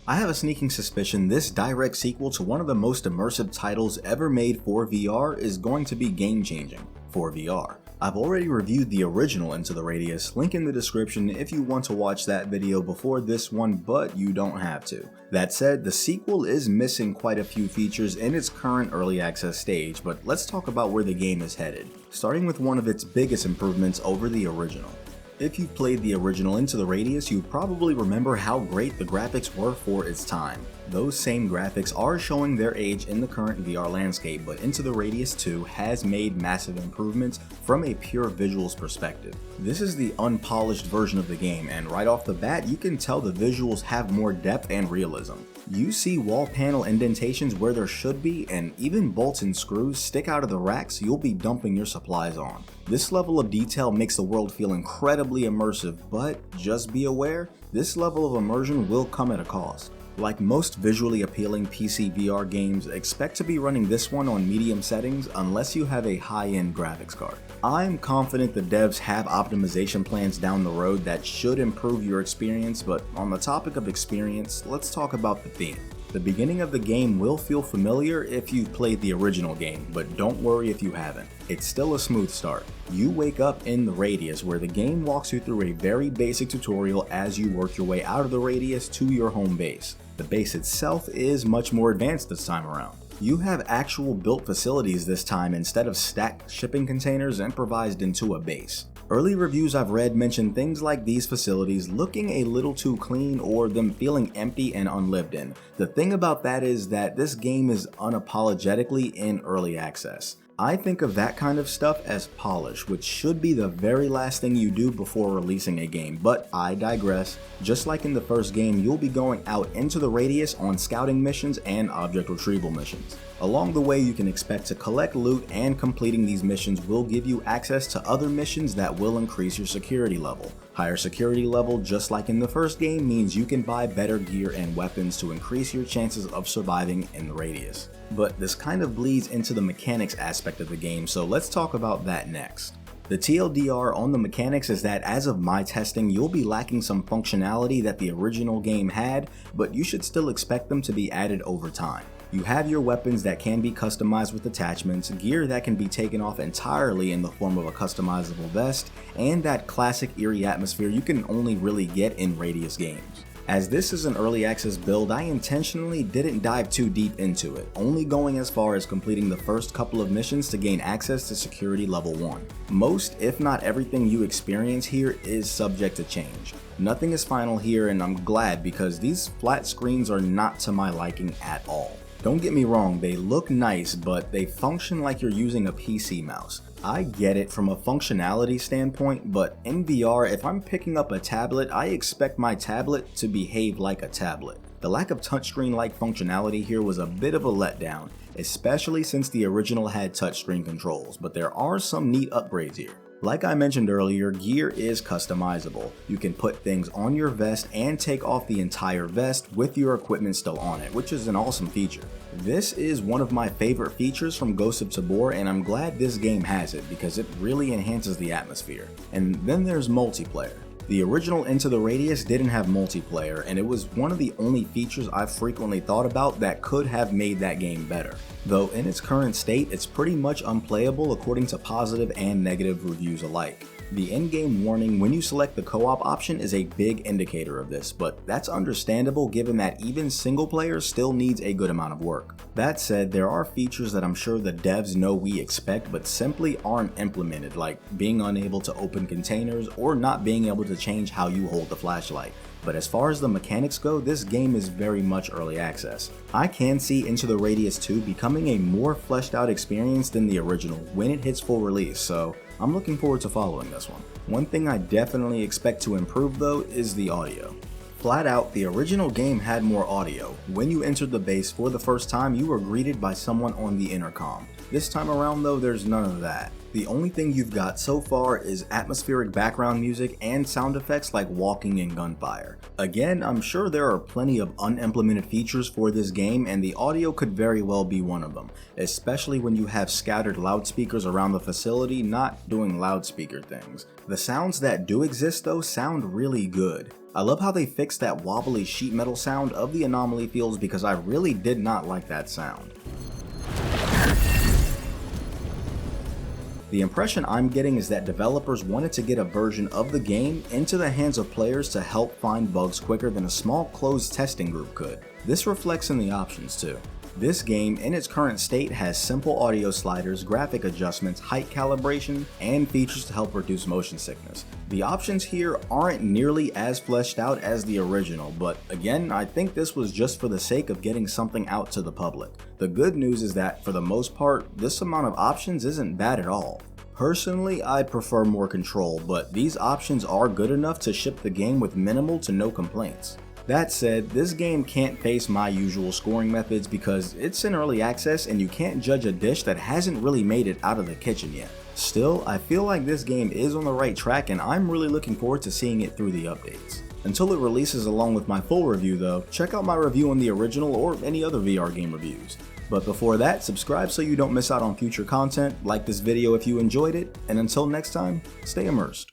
I have a sneaking suspicion this direct sequel to one of the most immersive titles ever made for VR is going to be game-changing for VR. I've already reviewed the original Into the Radius, link in the description if you want to watch that video before this one, but you don't have to. That said, the sequel is missing quite a few features in its current early access stage, but let's talk about where the game is headed, starting with one of its biggest improvements over the original. If you've played the original Into the Radius, you probably remember how great the graphics were for its time. Those same graphics are showing their age in the current VR landscape, but Into the Radius 2 has made massive improvements from a pure visuals perspective. This is the unpolished version of the game, and right off the bat you can tell the visuals have more depth and realism. You see wall panel indentations where there should be, and even bolts and screws stick out of the racks you'll be dumping your supplies on. This level of detail makes the world feel incredibly immersive, but just be aware, this level of immersion will come at a cost. Like most visually appealing PC VR games, expect to be running this one on medium settings unless you have a high-end graphics card. I'm confident the devs have optimization plans down the road that should improve your experience, but on the topic of experience, let's talk about the theme. The beginning of the game will feel familiar if you've played the original game, but don't worry if you haven't. It's still a smooth start. You wake up in the Radius, where the game walks you through a very basic tutorial as you work your way out of the Radius to your home base. The base itself is much more advanced this time around. You have actual built facilities this time instead of stacked shipping containers improvised into a base. Early reviews I've read mention things like these facilities looking a little too clean or them feeling empty and unlived in. The thing about that is that this game is unapologetically in early access. I think of that kind of stuff as polish, which should be the very last thing you do before releasing a game, but I digress. Just like in the first game, you'll be going out into the Radius on scouting missions and object retrieval missions. Along the way, you can expect to collect loot, and completing these missions will give you access to other missions that will increase your security level. Higher security level, just like in the first game, means you can buy better gear and weapons to increase your chances of surviving in the Radius. But this kind of bleeds into the mechanics aspect of the game, so let's talk about that next. The TLDR on the mechanics is that as of my testing, you'll be lacking some functionality that the original game had, but you should still expect them to be added over time. You have your weapons that can be customized with attachments, gear that can be taken off entirely in the form of a customizable vest, and that classic eerie atmosphere you can only really get in Radius games. As this is an early access build, I intentionally didn't dive too deep into it, only going as far as completing the first couple of missions to gain access to security level 1. Most, if not everything you experience here is subject to change. Nothing is final here, and I'm glad because these flat screens are not to my liking at all. Don't get me wrong, they look nice, but they function like you're using a PC mouse. I get it from a functionality standpoint, but in VR, if I'm picking up a tablet, I expect my tablet to behave like a tablet. The lack of touchscreen-like functionality here was a bit of a letdown, especially since the original had touchscreen controls, but there are some neat upgrades here. Like I mentioned earlier, gear is customizable. You can put things on your vest and take off the entire vest with your equipment still on it, which is an awesome feature. This is one of my favorite features from Ghost of Tabor, and I'm glad this game has it because it really enhances the atmosphere. And then there's multiplayer. The original Into the Radius didn't have multiplayer, and it was one of the only features I've frequently thought about that could have made that game better. Though in its current state, it's pretty much unplayable according to positive and negative reviews alike. The in-game warning when you select the co-op option is a big indicator of this, but that's understandable given that even single player still needs a good amount of work. That said, there are features that I'm sure the devs know we expect but simply aren't implemented, like being unable to open containers or not being able to change how you hold the flashlight. But as far as the mechanics go, this game is very much early access. I can see Into the Radius 2 becoming a more fleshed out experience than the original when it hits full release, so I'm looking forward to following this one. One thing I definitely expect to improve though is the audio. Flat out, the original game had more audio. When you entered the base for the first time, you were greeted by someone on the intercom. This time around though, there's none of that. The only thing you've got so far is atmospheric background music and sound effects like walking and gunfire. Again, I'm sure there are plenty of unimplemented features for this game, and the audio could very well be one of them, especially when you have scattered loudspeakers around the facility not doing loudspeaker things. The sounds that do exist though sound really good. I love how they fixed that wobbly sheet metal sound of the anomaly fields because I really did not like that sound. The impression I'm getting is that developers wanted to get a version of the game into the hands of players to help find bugs quicker than a small closed testing group could. This reflects in the options too. This game in its current state has simple audio sliders, graphic adjustments, height calibration, and features to help reduce motion sickness. The options here aren't nearly as fleshed out as the original, but again, I think this was just for the sake of getting something out to the public. The good news is that for the most part, this amount of options isn't bad at all. Personally, I prefer more control, but these options are good enough to ship the game with minimal to no complaints. That said, this game can't face my usual scoring methods because it's in early access and you can't judge a dish that hasn't really made it out of the kitchen yet. Still, I feel like this game is on the right track and I'm really looking forward to seeing it through the updates. Until it releases along with my full review though, check out my review on the original or any other VR game reviews. But before that, subscribe so you don't miss out on future content, like this video if you enjoyed it, and until next time, stay immersed.